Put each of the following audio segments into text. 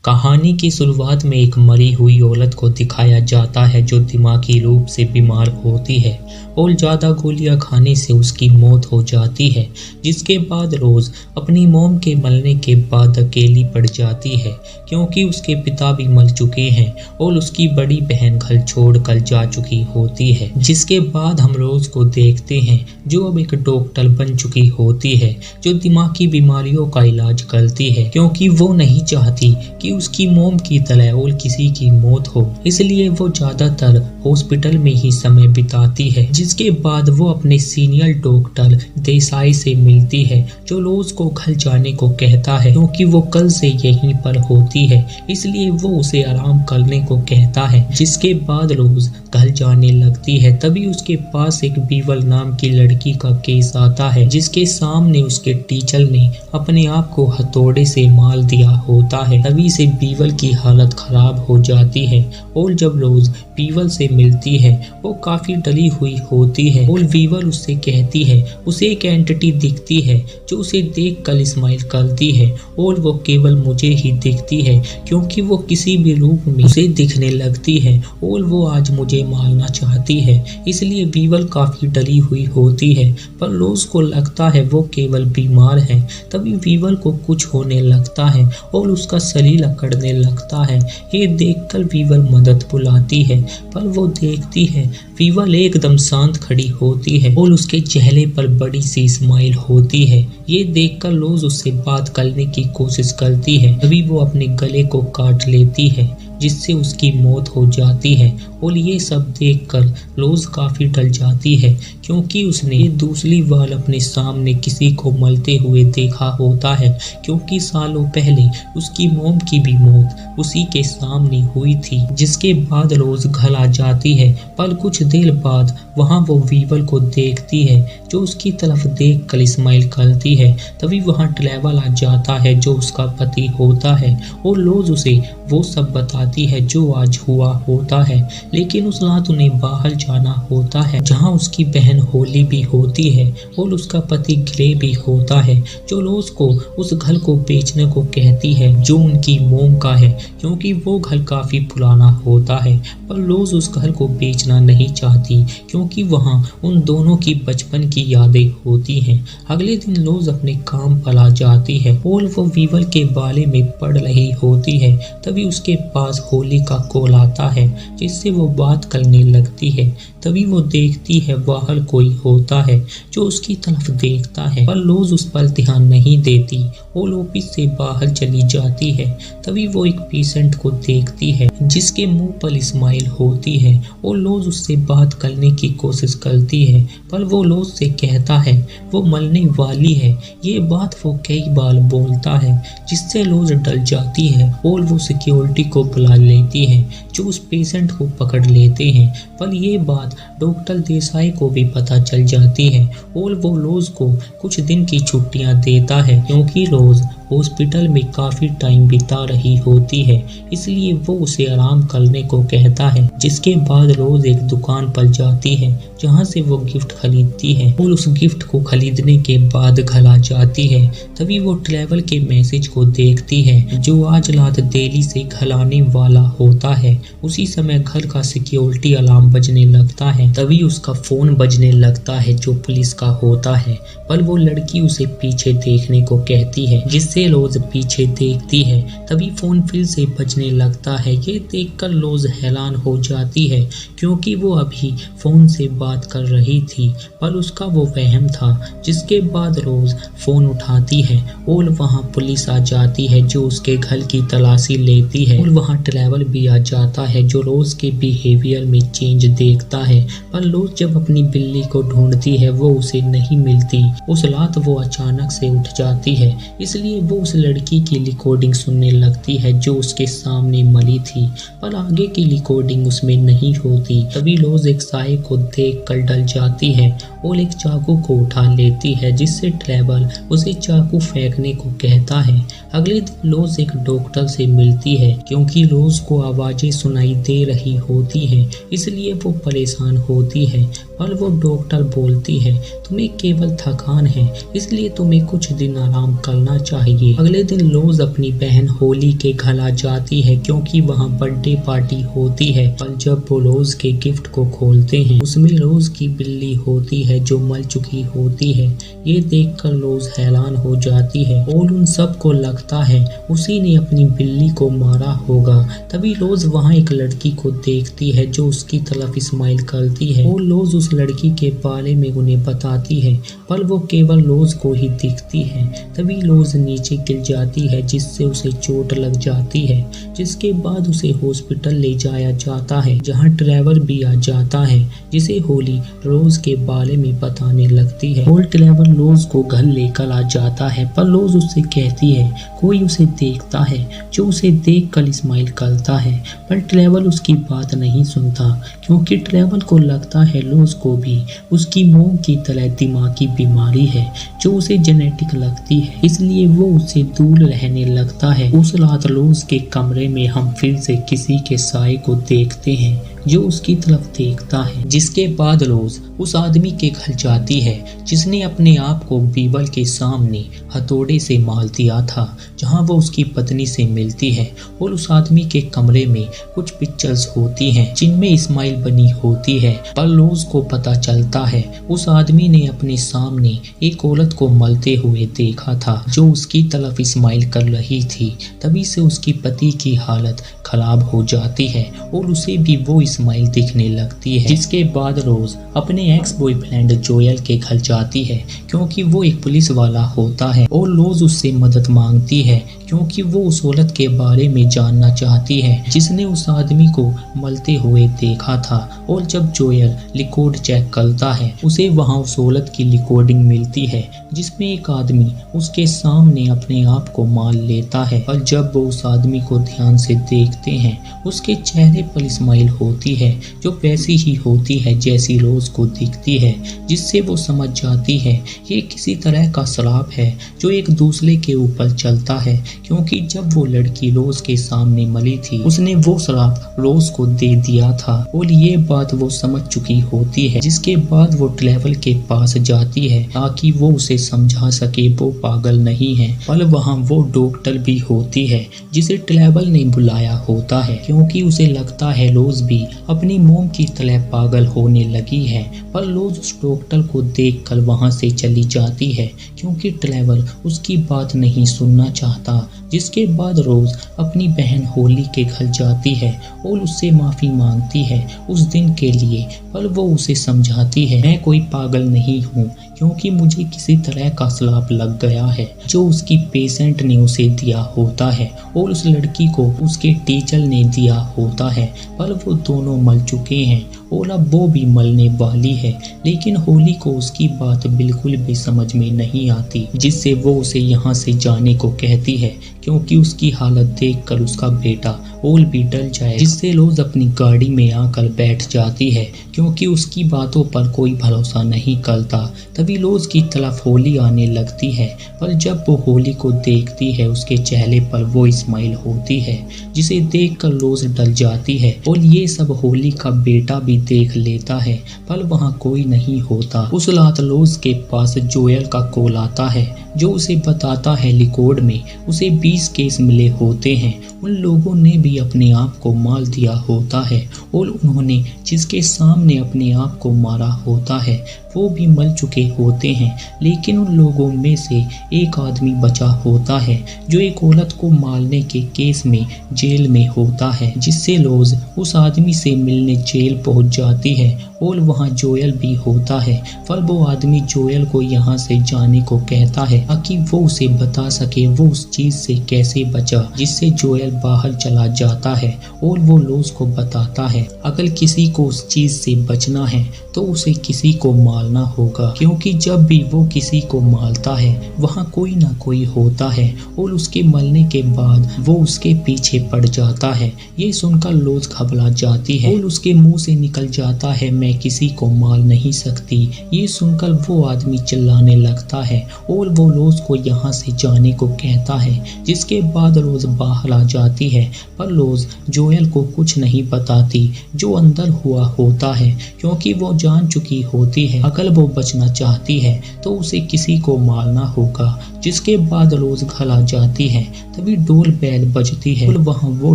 कहानी की शुरुआत में एक मरी हुई औरत को दिखाया जाता है जो दिमागी रूप से बीमार होती है और ज़्यादा गोलियां खाने से उसकी मौत हो जाती है, जिसके बाद रोज़ अपनी मॉम के मरने के बाद अकेली पड़ जाती है क्योंकि उसके पिता भी मर चुके हैं और उसकी बड़ी बहन घर छोड़कर जा चुकी होती है। जिसके बाद हम रोज़ को देखते हैं जो अब एक डॉक्टर बन चुकी होती है जो दिमागी बीमारियों का इलाज करती है, क्योंकि वो नहीं चाहती कि उसकी मॉम की तरह और किसी की मौत हो, इसलिए वो ज्यादातर हॉस्पिटल में ही समय बिताती है। जिसके बाद वो अपने सीनियर डॉक्टर देसाई से मिलती है जो रोज को घर जाने को कहता है क्योंकि वो कल से यहीं पर होती है, इसलिए वो उसे आराम करने को कहता है। जिसके बाद रोज घर जाने लगती है तभी उसके पास एक बीवल नाम की लड़की का केस आता है जिसके सामने उसके टीचर ने अपने आप को हथौड़े से मार दिया होता है। तभी से बीवल की हालत खराब हो जाती है और जब रोज बीवल से मिलती है वो काफी डरी हुई होती है और बीवल उससे कहती है उसे एक एंटिटी दिखती है जो उसे देख कर स्माइल करती है और वो केवल मुझे ही दिखती है क्योंकि वो किसी भी रूप में उसे दिखने लगती है और वो आज मुझे मारना चाहती है। इसलिए बीवल काफी डरी हुई होती है पर रोज को लगता है वो केवल बीमार है। तभी बीवल को कुछ होने लगता है और उसका शरीर अकड़ने लगता है। ये देखकर बीवल मदद बुलाती है पर वो देखती है बीवल एकदम शांत खड़ी होती है और उसके चेहरे पर बड़ी सी स्माइल होती है। ये देखकर रोज उससे बात करने की कोशिश करती है, तभी वो अपने गले को काट लेती है जिससे उसकी मौत हो जाती है और ये सब देखकर रोज काफी डर जाती है क्योंकि उसने दूसरी बार अपने सामने किसी को मरते हुए देखा होता है, क्योंकि सालों पहले उसकी मॉम की भी मौत उसी के सामने हुई थी। जिसके बाद रोज घर आ जाती है पर कुछ देर बाद वहां वो बीवल को देखती है जो उसकी तरफ देख कर स्माइल करती है। तभी वहां ट्रैवल आ जाता है जो उसका पति होता है और रोज उसे वो सब बताती है जो आज हुआ होता है, लेकिन उस रात उन्हें बाहर जाना होता है जहां उसकी बहन होली भी होती है और उसका पति ग्रे भी होता है जो रोज को उस घर को बेचने को कहती है जो उनकी मॉम का है क्योंकि वो घर काफी पुराना होता है। पर रोज उस घर को बेचना नहीं चाहती क्योंकि वहां उन दोनों की बचपन की यादें होती हैं। अगले दिन रोज अपने काम पर आ जाती है और वो बीवल के बारे में पढ़ रही होती है। तभी उसके पास होली का कॉल आता है जिससे वो बात करने लगती है। तभी वो देखती है बाहर कोई होता है जो उसकी तरफ देखता है पर रोज उस पर ध्यान नहीं देती और ऑफिस से बाहर चली जाती है। तभी वो एक पेशेंट को देखती है जिसके मुंह पर स्माइल होती है और रोज उससे बात करने की कोशिश करती है पर वो रोज से कहता है वो मरने वाली है। ये बात वो कई बार बोलता है जिससे रोज डर जाती है और वो सिक्योरिटी को बुला लेती है जो उस पेशेंट को पकड़ लेते हैं। पर ये बात डॉक्टर देसाई को भी पता चल जाती है और वो रोज को कुछ दिन की छुट्टियां देता है क्योंकि रोज हॉस्पिटल में काफी टाइम बिता रही होती है, इसलिए वो उसे आराम करने को कहता है। जिसके बाद रोज एक दुकान पर जाती है जहां से वो गिफ्ट खरीदती है और उस गिफ्ट को खरीदने के बाद घर आ जाती है। तभी वो ट्रैवल के मैसेज को देखती है जो आज रात दिल्ली से घर आने वाला होता है। उसी समय घर का सिक्योरिटी अलार्म बजने लगता है। तभी उसका फोन बजने लगता है जो पुलिस का होता है पर वो लड़की उसे पीछे देखने को कहती है जिससे रोज पीछे देखती है। तभी फोन फिर से बजने लगता है। ये देखकर रोज हैरान हो जाती है क्योंकि वो अभी फोन से बात कर रही थी पर उसका वो वहम था। जिसके बाद रोज फोन उठाती है और वहां पुलिस आ जाती है जो उसके घर की तलाशी लेती है और वहां ट्रैवल भी आ जाता है जो रोज के बिहेवियर में चेंज देखता है। पर रोज जब अपनी बिल्ली को ढूंढती है वो उसे नहीं मिलती। उस रात वो अचानक से उठ जाती है, इसलिए वो उस लड़की की रिकॉर्डिंग सुनने लगती है जो उसके सामने मरी थी पर आगे की रिकॉर्डिंग उसमें नहीं होती। तभी रोज एक साए को देख कर डर जाती है और एक चाकू को उठा लेती है जिससे ट्रैवल उसे चाकू फेंकने को कहता है। अगले दिन रोज एक डॉक्टर से मिलती है क्योंकि रोज को आवाजें सुनाई दे रही होती हैं, इसलिए वो परेशान होती है पर वो डॉक्टर बोलती है तुम्हें केवल थकान है इसलिए तुम्हें कुछ दिन आराम करना चाहिए। ये। अगले दिन रोज अपनी बहन होली के घर आ जाती है क्योंकि वहाँ बर्थडे पार्टी होती है। पर जब वो रोज के गिफ्ट को खोलते हैं उसमें रोज की बिल्ली होती है जो मर चुकी होती है। ये देखकर रोज हैरान हो जाती है और उन सब को लगता है उसी ने अपनी बिल्ली को मारा होगा। तभी रोज वहाँ एक लड़की को देखती है जो उसकी तरफ स्माइल करती है और रोज उस लड़की के बारे में उन्हें बताती है, पर वो केवल रोज को ही दिखती है। तभी रोज नीचे गिर जाती है जिससे उसे चोट लग जाती है, जिसके बाद उसे हॉस्पिटल ले जाया जाता है जहाँ ट्रेवर भी आ जाता है जिसे होली रोज के बारे में बताने लगती है और ट्रेवर रोज को घर लेकर आ जाता है। पर रोज उससे कहती है कोई उसे देखता है जो उसे देखकर स्माइल करता है, पर ट्रेवर उसकी बात नहीं सुनता क्योंकि ट्रेवर को लगता है रोज को भी उसकी मोम की तरह दिमागी बीमारी है जो उसे जेनेटिक लगती है, इसलिए वो उससे दूर रहने लगता है। उस रात रोज के कमरे में हम फिर से किसी के साए को देखते हैं जो उसकी तरफ देखता है, जिसके बाद रोज उस आदमी के घर जाती है जिसने अपने आप को बीबल के सामने हथौड़े से मार दिया था, जहां वो उसकी पत्नी से मिलती है और उस आदमी के कमरे में कुछ पिक्चर्स होती हैं जिनमें स्माइल बनी होती है। पर रोज को पता चलता है उस आदमी ने अपने सामने एक औरत को मरते हुए देखा था जो उसकी तरफ स्माइल कर रही थी। तभी से उसकी पति की हालत खराब हो जाती है और उसे भी वो स्माइल दिखने लगती है, जिसके बाद रोज अपने एक्स बॉयफ्रेंड जोयल के घर जाती है क्योंकि वो एक पुलिस वाला होता है और रोज उससे मदद मांगती है क्योंकि वो उस औरत के बारे में जानना चाहती है जिसने उस आदमी को मरते हुए देखा था। और जब जोयल रिकॉर्ड चेक करता है उसे वहाँ उस औरत की रिकॉर्डिंग मिलती है जिसमें एक आदमी उसके सामने अपने आप को मार लेता है। और जब वो उस आदमी को ध्यान से देखते हैं उसके चेहरे पर स्माइल होती है जो वैसी ही होती है जैसी रोज को दिखती है, जिससे वो समझ जाती है ये किसी तरह का श्राप है जो एक दूसरे के ऊपर चलता है क्योंकि जब वो लड़की रोज के सामने मरी थी उसने वो श्राप रोज को दे दिया था और ये बात वो समझ चुकी होती है, जिसके बाद वो ट्रेवल के पास जाती है ताकि वो उसे समझा सके वो पागल नहीं है। पर वहाँ वो डॉक्टर भी होती है जिसे ट्रेवल ने बुलाया होता है क्योंकि उसे लगता है रोज भी अपनी मोम की तरह पागल होने लगी है। पर रोज उस डॉक्टर को देखकर वहाँ से चली जाती है क्योंकि ट्रेवल उसकी बात नहीं सुनना चाहता, जिसके बाद रोज अपनी बहन होली के घर जाती है और उससे माफी मांगती है उस दिन के लिए। पर वो उसे समझाती है मैं कोई पागल नहीं हूँ क्योंकि मुझे किसी तरह का श्राप लग गया है जो उसकी पेशेंट ने उसे दिया होता है और उस लड़की को उसके टीचर ने दिया होता है। पर वो दोनों मर चुके हैं और अब वो भी मरने वाली है, लेकिन होली को उसकी बात बिल्कुल भी समझ में नहीं आती, जिससे वो उसे यहाँ से जाने को कहती है क्योंकि उसकी हालत देखकर उसका बेटा और भी डर जाए, जिससे रोज अपनी गाड़ी में आकर बैठ जाती है क्योंकि उसकी बातों पर कोई भरोसा नहीं करता। तभी रोज की तरफ होली आने लगती है, पर जब वो होली को देखती है उसके चेहरे पर वो स्माइल होती है जिसे देखकर रोज डर जाती है और ये सब होली का बेटा भी देख लेता है, पर वहाँ कोई नहीं होता। उस रात रोज के पास जोयल का कॉल आता है जो उसे बताता है रिकॉर्ड में उसे 20 केस मिले होते हैं, उन लोगों ने भी अपने आप को मार दिया होता है और उन्होंने जिसके सामने अपने आप को मारा होता है वो भी मर चुके होते हैं, लेकिन उन लोगों में से एक आदमी बचा होता है जो एक औरत को मारने के केस में जेल में होता है, जिससे रोज उस आदमी से मिलने जेल पहुंच जाती है और वहां जोयल भी होता है। पर वो आदमी जोयल को यहाँ से जाने को कहता है ताकि वो उसे बता सके वो उस चीज से कैसे बचा, जिससे जोयल बाहर चला जाता है और वो रोज को बताता है अगर किसी को उस चीज से बचना है तो उसे किसी को मारना होगा, क्योंकि जब भी वो किसी को मारता है वहाँ कोई ना कोई होता है और उसके मरने के बाद वो उसके पीछे पड़ जाता है। ये सुनकर रोज घबरा जाती है और उसके मुंह से निकल जाता है मैं किसी को मार नहीं सकती। ये सुनकर वो आदमी चिल्लाने लगता है और वो रोज को यहाँ से जाने को कहता है, जिसके बाद रोज बाहर आ जाती है। पर रोज जोएल को कुछ नहीं बताती जो अंदर हुआ होता है, क्योंकि वो जान चुकी होती है अगर वो बचना चाहती है तो उसे किसी को मारना होगा। जिसके बाद रोज घर आ जाती है, तभी डोर बेल बजती है और वहाँ वो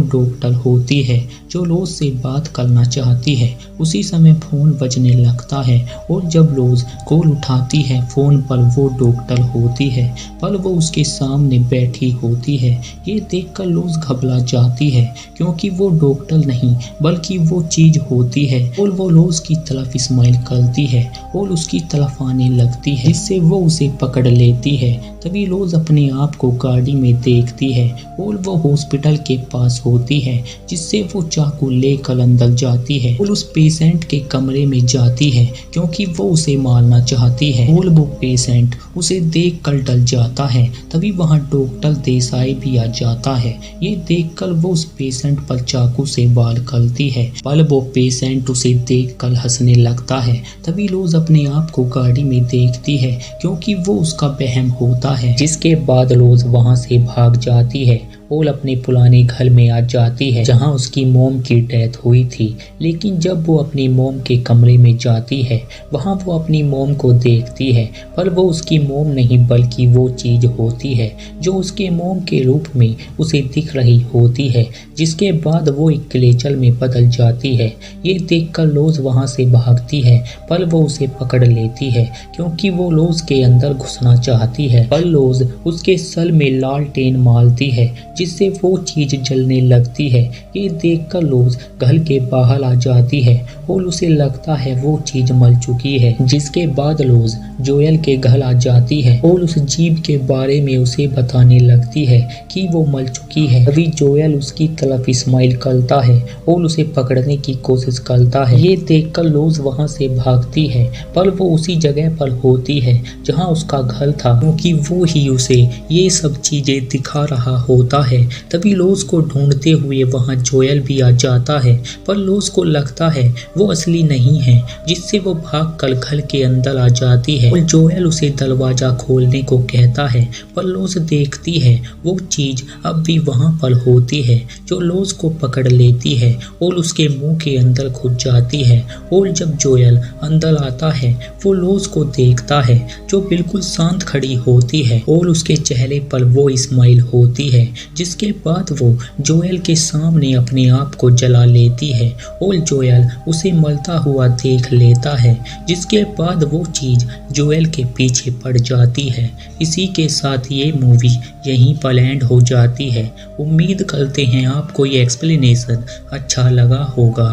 डॉक्टर होती है जो रोज से बात करना चाहती है। उसी समय फोन बजने लगता है और जब रोज कॉल उठाती है, फोन पर वो डॉक्टर होती है, पर वो उसके सामने बैठी होती है। ये देखकर रोज घबरा जाती है, क्योंकि वो डॉक्टर नहीं बल्कि वो चीज होती है और वो रोज की तरफ स्माइल करती है और उसकी तरफ आने लगती है, जिससे वो उसे पकड़ लेती है। तभी रोज अपने आप को गाड़ी में देखती है और वो हॉस्पिटल के पास होती है, जिससे वो चाकू लेकर अंदर जाती है और उस पेशेंट के कमरे में जाती है, क्योंकि वो उसे मारना चाहती है और वो पेशेंट उसे देखकर डर जाता है। तभी वहाँ डॉक्टर देसाई भी आ जाता है। ये देखकर वो उस पेशेंट पर चाकू से वार करती है, पर वो पेशेंट उसे देखकर हंसने लगता है। तभी रोज अपने आप को गाड़ी में देखती है, क्योंकि वो उसका वहम होता है। जिसके बाद रोज वहाँ से भाग जाती है और अपने पुराने घर में आ जाती है, जहाँ उसकी मोम की डेथ हुई थी। लेकिन जब वो अपनी मोम के कमरे में जाती है, वहाँ वो अपनी मोम को देखती है, पर वो उसकी मोम नहीं बल्कि वो चीज होती है जो उसके मोम के रूप में उसे दिख रही होती है। जिसके बाद वो एक क्लेचर में बदल जाती है। ये देखकर रोज वहाँ से भागती है, पर वो उसे पकड़ लेती है, क्योंकि वो रोज के अंदर घुसना चाहती है। पर रोज उसके सर में लालटेन मारती है, जिससे वो चीज जलने लगती है। ये देखकर रोज घर के बाहर आ जाती है और उसे लगता है वो चीज मर चुकी है। जिसके बाद रोज जोएल के घर आ जाती है और उस जीव के बारे में उसे बताने लगती है कि वो मर चुकी है। अभी जोएल उसकी तरफ स्माइल करता है और उसे पकड़ने की कोशिश करता है। ये देखकर रोज वहाँ से भागती है, पर वो उसी जगह पर होती है जहाँ उसका घर था, क्योंकि वो ही उसे ये सब चीजें दिखा रहा होता है। तभी रोज को ढूंढते हुए वहाँ जोएल भी आ जाता है, पर रोज को लगता है वो असली नहीं है, जिससे वो भागकर घर के अंदर आ जाती है और जोएल उसे दरवाजा खोलने को कहता है। पर रोज देखती है वो चीज अब भी वहाँ पर होती है, जो रोज को पकड़ लेती है और उसके मुंह के अंदर घुस जाती है। और जब जोएल अंदर आता है, वो रोज को देखता है जो बिल्कुल शांत खड़ी होती है और उसके चेहरे पर वो स्माइल होती है। जिसके बाद वो जोएल के सामने अपने आप को जला लेती है और जोएल उसे मरता हुआ देख लेता है। जिसके बाद वो चीज जोएल के पीछे पड़ जाती है। इसी के साथ ये मूवी यहीं पर एंड हो जाती है। उम्मीद करते हैं आपको ये एक्सप्लेनेशन अच्छा लगा होगा।